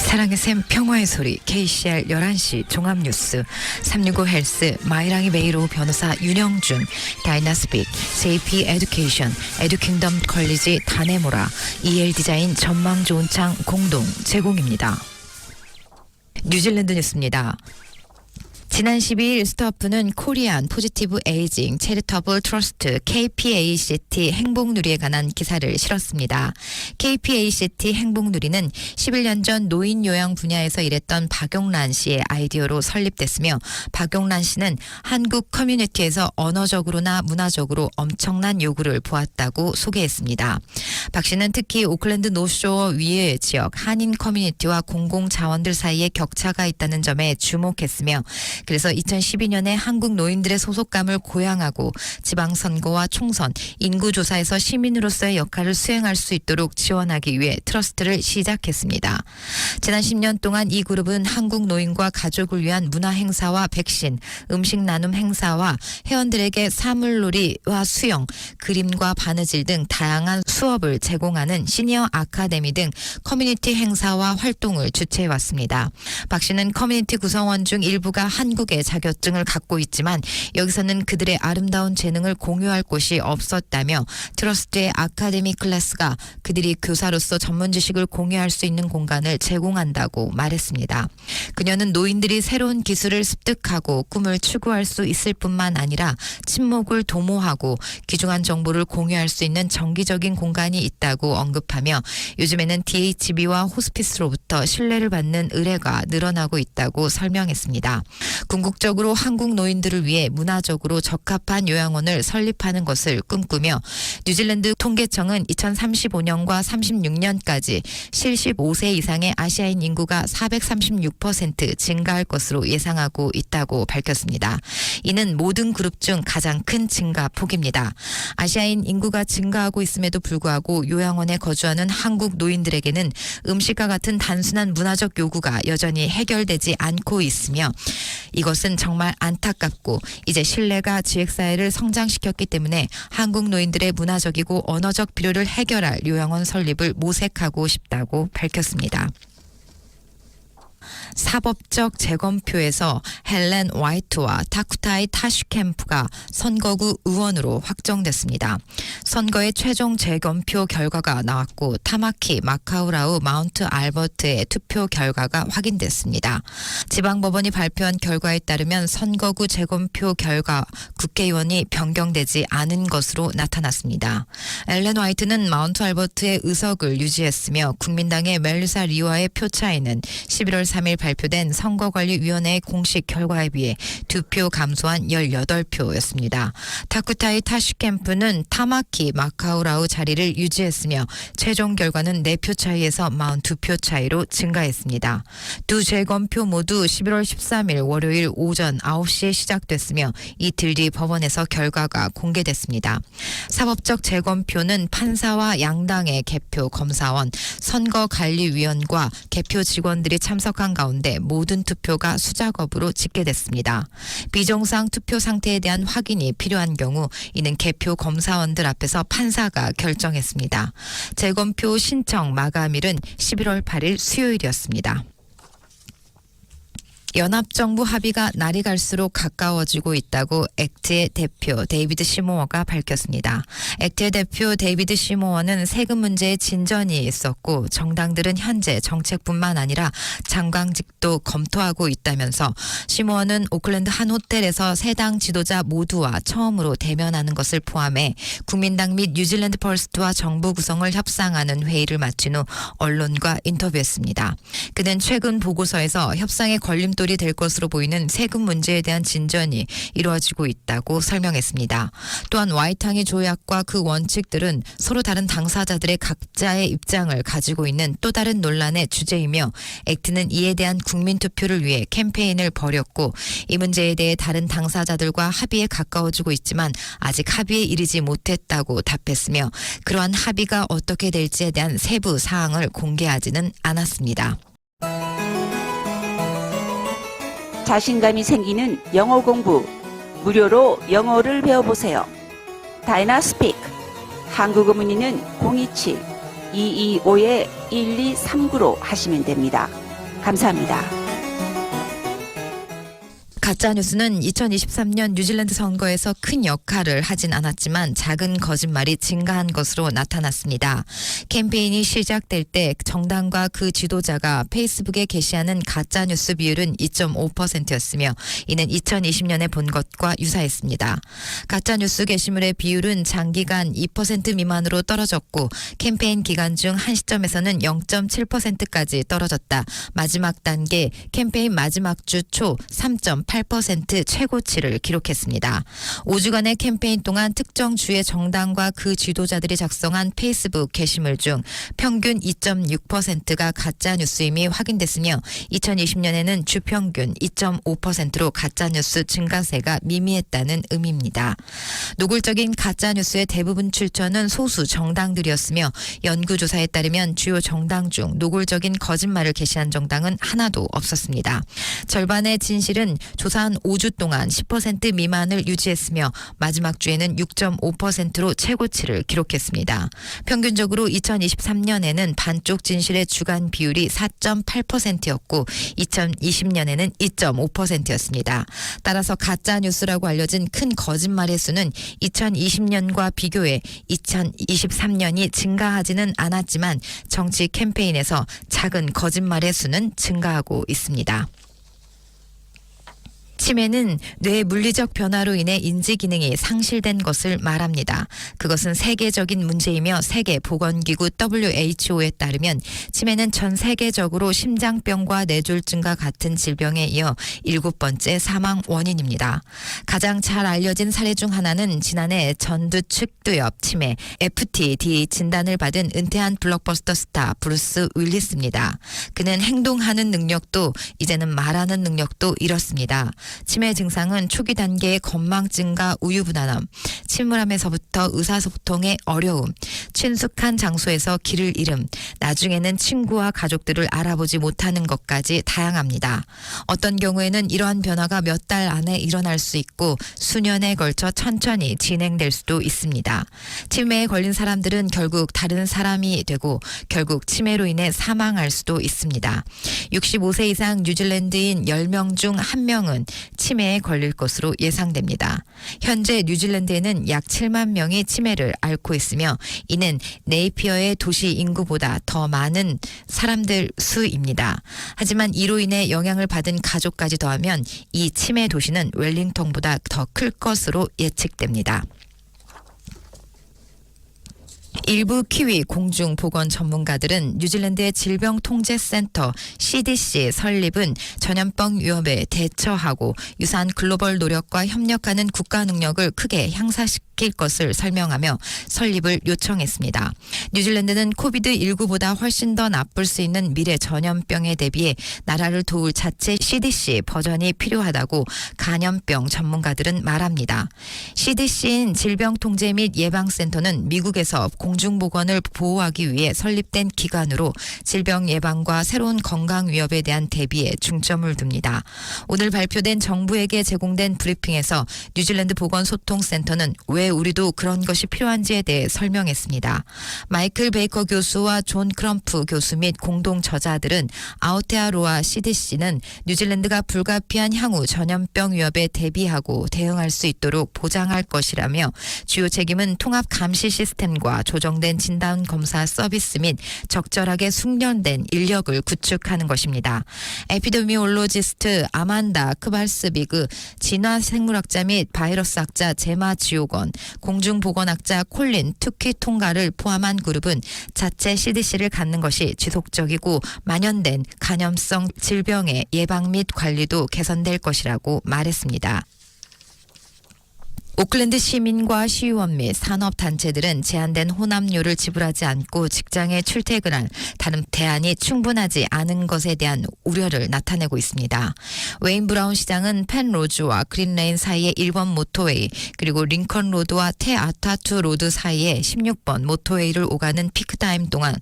사랑의 샘 평화의 소리 KCR 11시 종합뉴스 365 헬스 마이랑이 매일 오후 변호사 윤영준 다이나스픽 JP 에듀케이션 에듀킹덤 컬리지 다네모라 EL 디자인 전망 좋은 창 공동 제공입니다. 뉴질랜드 뉴스입니다. 지난 12일 스타워프는 코리안 포지티브 에이징 체리터블 트러스트 KPACT 행복누리에 관한 기사를 실었습니다. KPACT 행복누리는 11년 전 노인 요양 분야에서 일했던 박용란 씨의 아이디어로 설립됐으며 박용란 씨는 한국 커뮤니티에서 언어적으로나 문화적으로 엄청난 요구를 보았다고 소개했습니다. 박 씨는 특히 오클랜드 노쇼어 위의 지역 한인 커뮤니티와 공공자원들 사이에 격차가 있다는 점에 주목했으며 그래서 2012년에 한국 노인들의 소속감을 고양하고 지방선거와 총선, 인구조사에서 시민으로서의 역할을 수행할 수 있도록 지원하기 위해 트러스트를 시작했습니다. 지난 10년 동안 이 그룹은 한국 노인과 가족을 위한 문화행사와 백신, 음식 나눔 행사와 회원들에게 사물놀이와 수영, 그림과 바느질 등 다양한 수업을 제공하는 시니어 아카데미 등 커뮤니티 행사와 활동을 주최해왔습니다. 박 씨는 커뮤니티 구성원 중 일부가 한국의 자격증을 갖고 있지만 여기서는 그들의 아름다운 재능을 공유할 곳이 없었다며 트러스트의 아카데미 클래스가 그들이 교사로서 전문 지식을 공유할 수 있는 공간을 제공한다고 말했습니다. 그녀는 노인들이 새로운 기술을 습득하고 꿈을 추구할 수 있을 뿐만 아니라 친목을 도모하고 귀중한 정보를 공유할 수 있는 정기적인 공간이 있다고 언급하며 요즘에는 DHB와 호스피스로부터 신뢰를 받는 의뢰가 늘어나고 있다고 설명했습니다. 궁극적으로 한국 노인들을 위해 문화적으로 적합한 요양원을 설립하는 것을 꿈꾸며 뉴질랜드 통계청은 2035년과 36년까지 75세 이상의 아시아인 인구가 436% 증가할 것으로 예상하고 있다고 밝혔습니다. 이는 모든 그룹 중 가장 큰 증가폭입니다. 아시아인 인구가 증가하고 있음에도 불구하고 요양원에 거주하는 한국 노인들에게는 음식과 같은 단순한 문화적 요구가 여전히 해결되지 않고 있으며 이것은 정말 안타깝고 이제 신뢰가 지역사회를 성장시켰기 때문에 한국 노인들의 문화적이고 언어적 필요를 해결할 요양원 설립을 모색하고 싶다고 밝혔습니다. 사법적 재검표에서 헬렌 화이트와 타쿠타이 타슈캠프가 선거구 의원으로 확정됐습니다. 선거의 최종 재검표 결과가 나왔고 타마키 마카우라우 마운트 알버트의 투표 결과가 확인됐습니다. 지방법원이 발표한 결과에 따르면 선거구 재검표 결과 국회의원이 변경되지 않은 것으로 나타났습니다. 헬렌 화이트는 마운트 알버트의 의석을 유지했으며 국민당의 멜리사 리와의 표 차이는 11월 3일 발표된 선거관리위원회의 공식 결과에 비해 2표 감소한 18표였습니다. 타쿠타이 타슈캠프는 타마키 마카우라우 자리를 유지했으며 최종 결과는 4표 차이에서 42표 차이로 증가했습니다. 두 재검표 모두 11월 13일 월요일 오전 9시에 시작됐으며 이틀 뒤 법원에서 결과가 공개됐습니다. 사법적 재검표는 판사와 양당의 개표 검사원, 선거관리위원과 개표 직원들이 참석한 가운데 모든 투표가 수작업으로 집계됐습니다. 비정상 투표 상태에 대한 확인이 필요한 경우 이는 개표 검사원들 앞에서 판사가 결정했습니다. 재검표 신청 마감일은 11월 8일 수요일이었습니다. 연합정부 합의가 날이 갈수록 가까워지고 있다고 액트의 대표 데이비드 시모어가 밝혔습니다. 액트의 대표 데이비드 시모어는 세금 문제에 진전이 있었고 정당들은 현재 정책뿐만 아니라 장관직도 검토하고 있다면서 시모어는 오클랜드 한 호텔에서 세 당 지도자 모두와 처음으로 대면하는 것을 포함해 국민당 및 뉴질랜드 퍼스트와 정부 구성을 협상하는 회의를 마친 후 언론과 인터뷰했습니다. 그는 최근 보고서에서 협상의 걸림돌이 될 것으로 보이는 세금 문제에 대한 진전이 이루어지고 있다고 설명했습니다. 또한 와이탕의 조약과 그 원칙들은 서로 다른 당사자들의 각자의 입장을 가지고 있는 또 다른 논란의 주제이며 액트는 이에 대한 국민투표를 위해 캠페인을 벌였고 이 문제에 대해 다른 당사자들과 합의에 가까워지고 있지만 아직 합의에 이르지 못했다고 답했으며 그러한 합의가 어떻게 될지에 대한 세부 사항을 공개하지는 않았습니다. 자신감이 생기는 영어 공부, 무료로 영어를 배워보세요. 다이나스픽, 한국어 문의는 027-225-1239로 하시면 됩니다. 감사합니다. 가짜뉴스는 2023년 뉴질랜드 선거에서 큰 역할을 하진 않았지만 작은 거짓말이 증가한 것으로 나타났습니다. 캠페인이 시작될 때 정당과 그 지도자가 페이스북에 게시하는 가짜뉴스 비율은 2.5%였으며 이는 2020년에 본 것과 유사했습니다. 가짜뉴스 게시물의 비율은 장기간 2% 미만으로 떨어졌고 캠페인 기간 중 한 시점에서는 0.7%까지 떨어졌다. 마지막 단계 캠페인 마지막 주 초 3.8% 최고치를 기록했습니다. 5주간의 캠페인 동안 특정 주의 정당과 그 지도자들이 작성한 페이스북 게시물 중 평균 2.6%가 가짜뉴스임이 확인됐으며 2020년에는 주평균 2.5%로 가짜뉴스 증가세가 미미했다는 의미입니다. 노골적인 가짜뉴스의 대부분 출처는 소수 정당들이었으며 연구조사에 따르면 주요 정당 중 노골적인 거짓말을 게시한 정당은 하나도 없었습니다. 절반의 진실은 조사한 5주 동안 10% 미만을 유지했으며 마지막 주에는 6.5%로 최고치를 기록했습니다. 평균적으로 2023년에는 반쪽 진실의 주간 비율이 4.8%였고 2020년에는 2.5%였습니다. 따라서 가짜뉴스라고 알려진 큰 거짓말의 수는 2020년과 비교해 2023년이 증가하지는 않았지만 정치 캠페인에서 작은 거짓말의 수는 증가하고 있습니다. 치매는 뇌 물리적 변화로 인해 인지 기능이 상실된 것을 말합니다. 그것은 세계적인 문제이며 세계보건기구 WHO에 따르면 치매는 전 세계적으로 심장병과 뇌졸중과 같은 질병에 이어 7번째 사망 원인입니다. 가장 잘 알려진 사례 중 하나는 지난해 전두측두엽 치매 FTD 진단을 받은 은퇴한 블록버스터 스타 브루스 윌리스입니다. 그는 행동하는 능력도 이제는 말하는 능력도 잃었습니다. 치매 증상은 초기 단계의 건망증과 우유부단함, 침울함에서부터 의사소통의 어려움, 친숙한 장소에서 길을 잃음, 나중에는 친구와 가족들을 알아보지 못하는 것까지 다양합니다. 어떤 경우에는 이러한 변화가 몇 달 안에 일어날 수 있고 수년에 걸쳐 천천히 진행될 수도 있습니다. 치매에 걸린 사람들은 결국 다른 사람이 되고 결국 치매로 인해 사망할 수도 있습니다. 65세 이상 뉴질랜드인 10명 중 1명은 치매에 걸릴 것으로 예상됩니다. 현재 뉴질랜드에는 약 7만 명이 치매를 앓고 있으며 이는 네이피어의 도시 인구보다 더 많은 사람들 수입니다. 하지만 이로 인해 영향을 받은 가족까지 더하면 이 치매 도시는 웰링턴보다 더 클 것으로 예측됩니다. 일부 키위 공중보건 전문가들은 뉴질랜드의 질병통제센터 CDC 설립은 전염병 위험에 대처하고 유사한 글로벌 노력과 협력하는 국가 능력을 크게 향상시킬 것을 설명하며 설립을 요청했습니다. 뉴질랜드는 코비드19보다 훨씬 더 나쁠 수 있는 미래 전염병에 대비해 나라를 도울 자체 CDC 버전이 필요하다고 간염병 전문가들은 말합니다. CDC인 질병통제 및 예방센터는 미국에서 공중보건을 보호하기 위해 설립된 기관으로 질병 예방과 새로운 건강 위협에 대한 대비에 중점을 둡니다. 오늘 발표된 정부에게 제공된 브리핑에서 뉴질랜드 보건소통센터는 왜 우리도 그런 것이 필요한지에 대해 설명했습니다. 마이클 베이커 교수와 존 크럼프 교수 및 공동 저자들은 아오테아로아 CDC는 뉴질랜드가 불가피한 향후 전염병 위협에 대비하고 대응할 수 있도록 보장할 것이라며 주요 책임은 통합 감시 시스템과 조정된 진단 검사 서비스 및 적절하게 숙련된 인력을 구축하는 것입니다. 에피데미올로지스트 아만다 크발스비그, 진화생물학자 및 바이러스학자 제마 지오건, 공중보건학자 콜린 투키 통가를 포함한 그룹은 자체 CDC를 갖는 것이 지속적이고 만연된 간염성 질병의 예방 및 관리도 개선될 것이라고 말했습니다. 오클랜드 시민과 시의원 및 산업단체들은 제한된 혼합료를 지불하지 않고 직장에 출퇴근할 다른 대안이 충분하지 않은 것에 대한 우려를 나타내고 있습니다. 웨인 브라운 시장은 펜로즈와 그린레인 사이의 1번 모토웨이 그리고 링컨 로드와 테아타투 로드 사이의 16번 모토웨이를 오가는 피크타임 동안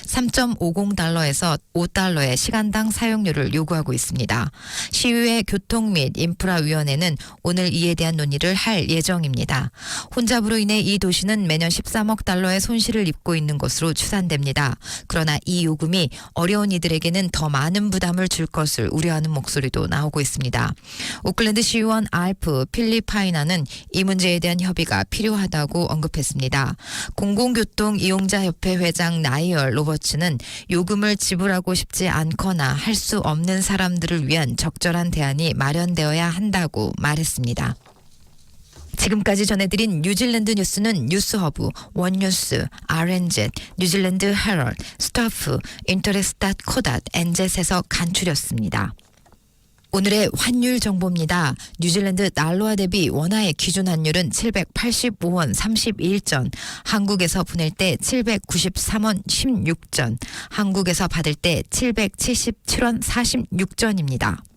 3.50달러에서 5달러의 시간당 사용료를 요구하고 있습니다. 시의회 교통 및 인프라위원회는 오늘 이에 대한 논의를 할 예정입니다. 예정입니다. 혼잡으로 인해 이 도시는 매년 13억 달러의 손실을 입고 있는 것으로 추산됩니다. 그러나 이 요금이 어려운 이들에게는 더 많은 부담을 줄 것을 우려하는 목소리도 나오고 있습니다. 오클랜드 시의원 알프 필리파이나는 이 문제에 대한 협의가 필요하다고 언급했습니다. 공공교통 이용자협회 회장 나이얼 로버츠는 요금을 지불하고 싶지 않거나 할 수 없는 사람들을 위한 적절한 대안이 마련되어야 한다고 말했습니다. 지금까지 전해드린 뉴질랜드 뉴스는 뉴스허브, 원뉴스, RNZ, 뉴질랜드 헤럴드, 스타프, 인터레스닷.co.nz에서 간추렸습니다. 오늘의 환율 정보입니다. 뉴질랜드 달러화 대비 원화의 기준 환율은 785원 31전, 한국에서 보낼 때 793원 16전, 한국에서 받을 때 777원 46전입니다.